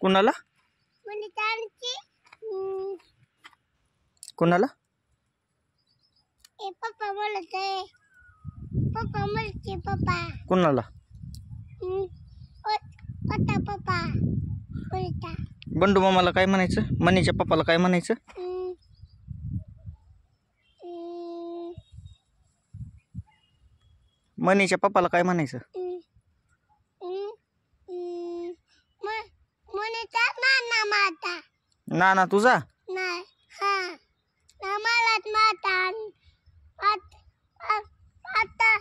कुणाला कुणाला पप्पा बोलते पप्पा बोलते पप्पा कुणाला पप्पा पप्पा बोलता बंडू मामाला काय म्हणायचं मनीच्या पप्पाला काय म्हणायचं मनीच्या पप्पाला काय म्हणायचं मनीचा नाना माता नाना तुझा नाही हा नामालाच माता आता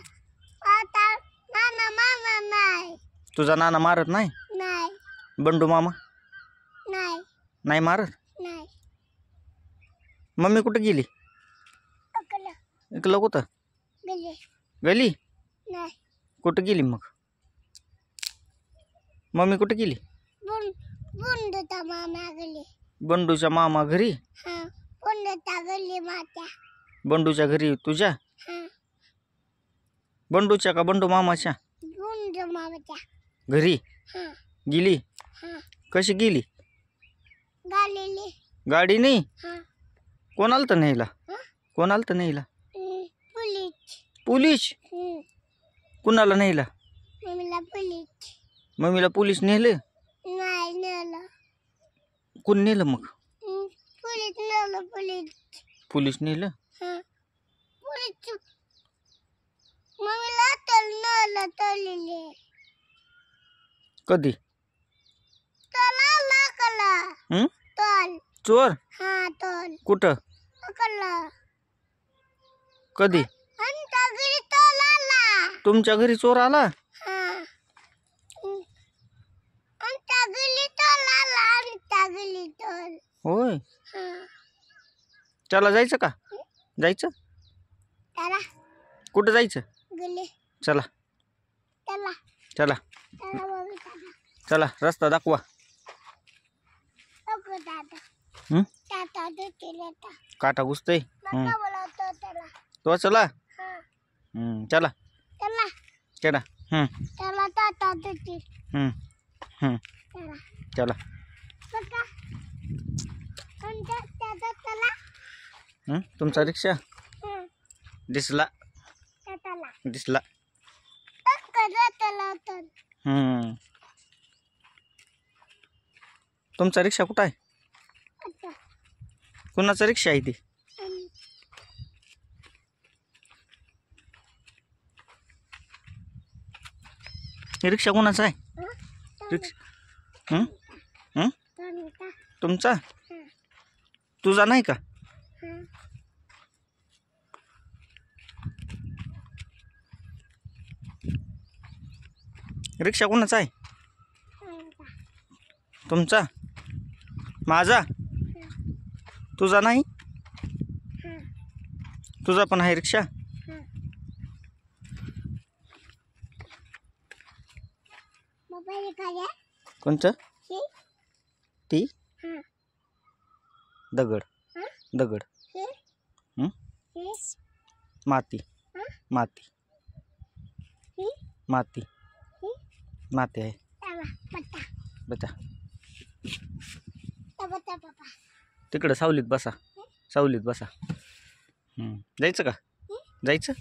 आता नाना मामा नाही तुझा नाना मारत नाही नाही बंडू मामा नाही नाही मारत नाही मम्मी कुठं गेली अकल एकलं कुठं गेले गेली नाही कुठं गेली मग मम्मी कुठं गेली बुंदूचा मामा गेले बंडूच्या मामा घरी हा बुंदूचा गेले माता बंडूच्या घरी तुझ्या हा बंडूच्या का बंडू मामाच्या बुंदू मामाच्या घरी हा गेली हा कशी गेली गालेले गाडी नाही हा कोण आलं तर न्यायला हा कोण आलं तर न्यायला पुलिस पोलीस कुणाला न्यायला मम्मीला पुलिस मम्मीला पोलीस नेलं नाही नेलं कोण नेलं मग पुलिस नेलं पुलिस पोलीस नेलं हा पुलिस मम्मीला नेलं तळलेले कधी तला लाकला हं? तल चोर हा तल कुठं लाकला कधी अंता घरी तल आला तुमच्या घरी चोर आला हा अंता घरी तल आला अंता घरी तल होय हा चला जायचं का जायचं त्याला कुठं जायचं गेले चला त्याला चला त्याला मम्मी दादा चला रस्ता दाखवा नको दादा हं? ताता देते लेता काटा घुसतय नका बोलवतो त्याला तो चला हा चला त्याला चला त्याला ताता देते त्याला चला बघा अंता त्याचा त्याला तुमचा रिक्षा दिसला त्याला दिसला त्याला तर तुमचा रिक्षा कुठं आहे अच्छा कुणाचा रिक्षा आहे ती रिक्षा कोणाचा आहे रिक्षा तुमचा तुझा नाही का रिक्षा कोणाचा आहे तुमचा माझा तुझा नाही तुझा पण आहे रिक्षा मोबाईल काय कोणतं हे ती हा दगड हा दगड हे हं? हे माती हा माती हे माती हे माती आहे त्याला पत्ता बचा पत्ता पप्पा तिकडं सावलीत बसा सावलीत बसा जायचं का जायचं